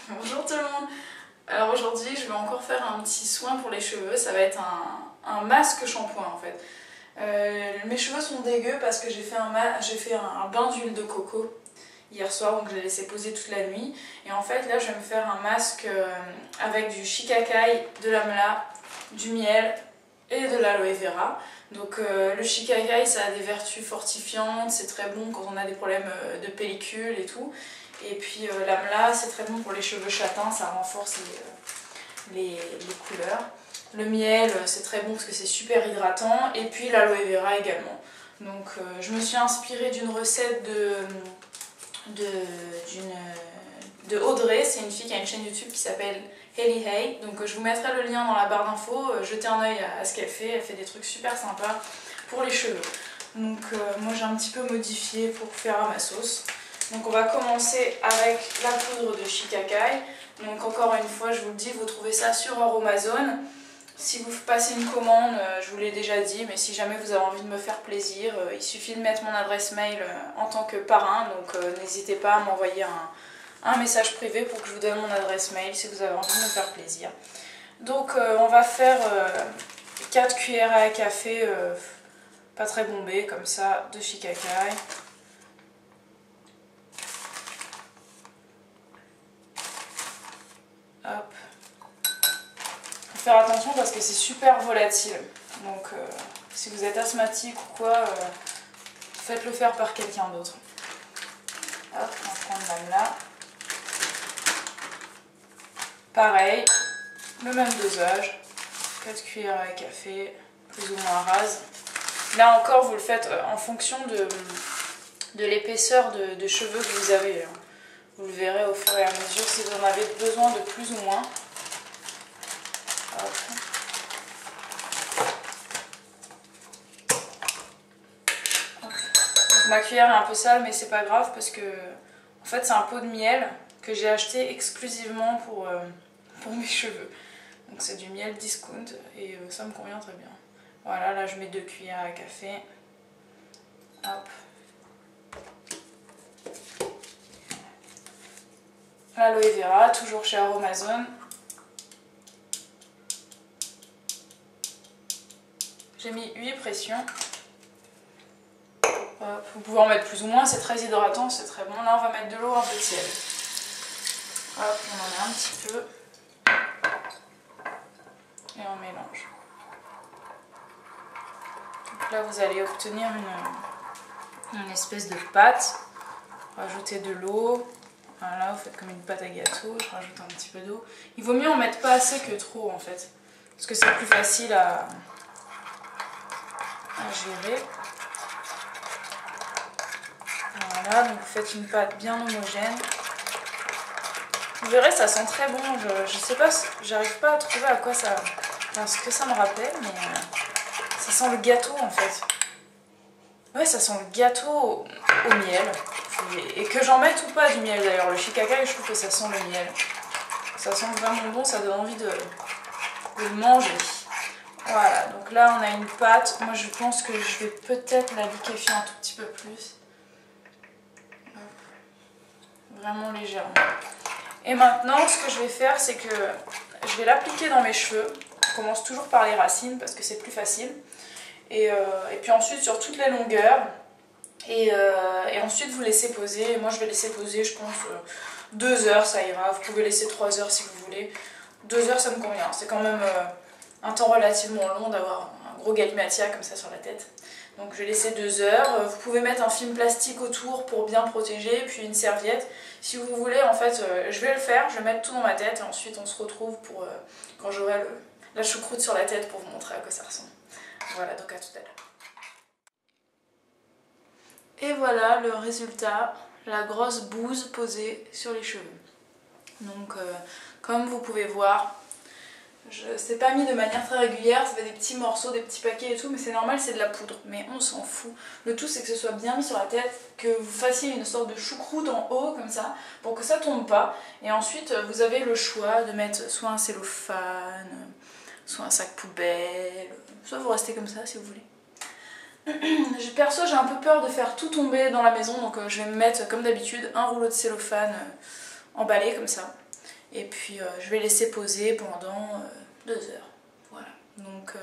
Bonjour tout le monde. Alors aujourd'hui je vais encore faire un petit soin pour les cheveux, ça va être un masque shampoing en fait. Mes cheveux sont dégueux parce que j'ai fait un bain d'huile de coco hier soir, donc je l'ai laissé poser toute la nuit. Et en fait là je vais me faire un masque avec du shikakai, de l'amla, du miel et de l'aloe vera. Donc le shikakai ça a des vertus fortifiantes, c'est très bon quand on a des problèmes de pellicule et tout. Et puis l'amla c'est très bon pour les cheveux châtains, ça renforce les couleurs. Le miel c'est très bon parce que c'est super hydratant. Et puis l'aloe vera également. Donc je me suis inspirée d'une recette de Audrey, c'est une fille qui a une chaîne YouTube qui s'appelle Haley Hay. Donc je vous mettrai le lien dans la barre d'infos, jetez un oeil à ce qu'elle fait des trucs super sympas pour les cheveux. Donc moi j'ai un petit peu modifié pour faire à ma sauce. Donc on va commencer avec la poudre de shikakai. Donc encore une fois je vous le dis, vous trouvez ça sur Aromazone. Si vous passez une commande, je vous l'ai déjà dit, mais si jamais vous avez envie de me faire plaisir, il suffit de mettre mon adresse mail en tant que parrain. Donc n'hésitez pas à m'envoyer un message privé pour que je vous donne mon adresse mail si vous avez envie de me faire plaisir. Donc on va faire 4 cuillères à café, pas très bombées comme ça, de shikakai. Hop. Faut faire attention parce que c'est super volatile. Donc si vous êtes asthmatique ou quoi, faites-le faire par quelqu'un d'autre. Hop, on va prendre l'amla. Pareil, le même dosage. 4 cuillères à café, plus ou moins rase. Là encore, vous le faites en fonction de l'épaisseur de cheveux que vous avez. Vous le verrez au fur et à mesure si vous en avez besoin de plus ou moins. Hop. Donc, ma cuillère est un peu sale mais c'est pas grave parce que en fait c'est un pot de miel que j'ai acheté exclusivement pour mes cheveux. Donc c'est du miel discount et ça me convient très bien. Voilà, là je mets 2 cuillères à café. Hop. L'aloe vera, toujours chez Aromazone. J'ai mis 8 pressions. Hop, vous pouvez en mettre plus ou moins, c'est très hydratant, c'est très bon. Là on va mettre de l'eau un peu tiède. Hop, on en met un petit peu. Et on mélange. Donc là vous allez obtenir une espèce de pâte. Rajoutez de l'eau. Voilà, vous faites comme une pâte à gâteau, je rajoute un petit peu d'eau. Il vaut mieux en mettre pas assez que trop en fait, parce que c'est plus facile à gérer. Voilà, donc vous faites une pâte bien homogène. Vous verrez, ça sent très bon. Je sais pas, j'arrive pas à trouver à quoi ça, enfin, ce que ça me rappelle, mais ça sent le gâteau en fait. Ouais, ça sent le gâteau au miel. Et que j'en mette ou pas du miel d'ailleurs, le shikakai, je trouve que ça sent le miel. Ça sent vraiment bon, ça donne envie de le manger. Voilà, donc là on a une pâte. Moi je pense que je vais peut-être la liquéfier un tout petit peu plus. Vraiment légèrement. Et maintenant ce que je vais faire, c'est que je vais l'appliquer dans mes cheveux. On commence toujours par les racines parce que c'est plus facile. Et puis ensuite sur toutes les longueurs. Et ensuite vous laissez poser. Moi je vais laisser poser, je pense 2 heures, ça ira. Vous pouvez laisser 3 heures si vous voulez. 2 heures ça me convient. C'est quand même un temps relativement long d'avoir un gros galimatia comme ça sur la tête. Donc je vais laisser 2 heures. Vous pouvez mettre un film plastique autour pour bien protéger, puis une serviette. Si vous voulez, en fait, je vais le faire, je vais mettre tout dans ma tête et ensuite on se retrouve pour quand j'aurai la choucroute sur la tête pour vous montrer à quoi ça ressemble. Voilà, donc à tout à l'heure. Et voilà le résultat, la grosse bouse posée sur les cheveux. Donc comme vous pouvez voir, je sais pas mis de manière très régulière, ça fait des petits morceaux, des petits paquets et tout, mais c'est normal, c'est de la poudre, mais on s'en fout. Le tout c'est que ce soit bien mis sur la tête, que vous fassiez une sorte de choucroute en haut comme ça, pour que ça tombe pas. Et ensuite vous avez le choix de mettre soit un cellophane, soit un sac poubelle, soit vous restez comme ça si vous voulez. Perso j'ai un peu peur de faire tout tomber dans la maison, donc je vais me mettre comme d'habitude un rouleau de cellophane emballé comme ça. Et puis je vais laisser poser pendant 2 heures. Voilà. Donc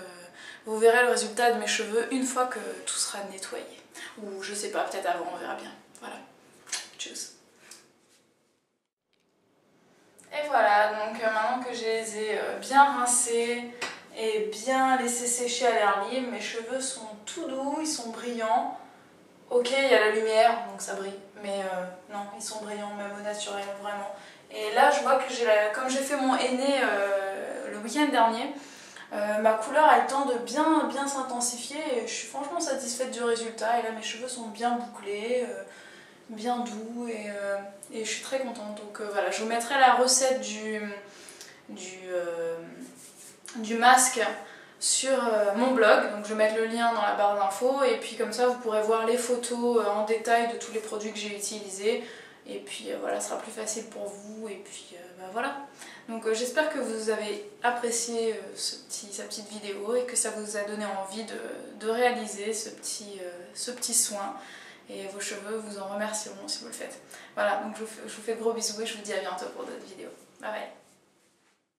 vous verrez le résultat de mes cheveux une fois que tout sera nettoyé. Ou je sais pas, peut-être avant, on verra bien. Voilà. Tchuss. Et voilà, donc maintenant que je les ai bien rincés et bien laissés sécher à l'air libre, mes cheveux sont tout doux, ils sont brillants. Ok, il y a la lumière, donc ça brille, mais non, ils sont brillants, même au naturel, vraiment. Et là, je vois que comme j'ai fait mon henné le week-end dernier, ma couleur a le temps de bien s'intensifier et je suis franchement satisfaite du résultat. Et là, mes cheveux sont bien bouclés, bien doux et je suis très contente. Donc voilà, je vous mettrai la recette du masque sur mon blog, donc je vais mettre le lien dans la barre d'infos et puis comme ça vous pourrez voir les photos en détail de tous les produits que j'ai utilisés et puis voilà, ce sera plus facile pour vous et puis bah, voilà. Donc j'espère que vous avez apprécié sa petite vidéo et que ça vous a donné envie de réaliser ce petit soin et vos cheveux vous en remercieront si vous le faites. Voilà, donc je vous fais de gros bisous et je vous dis à bientôt pour d'autres vidéos. Bye bye.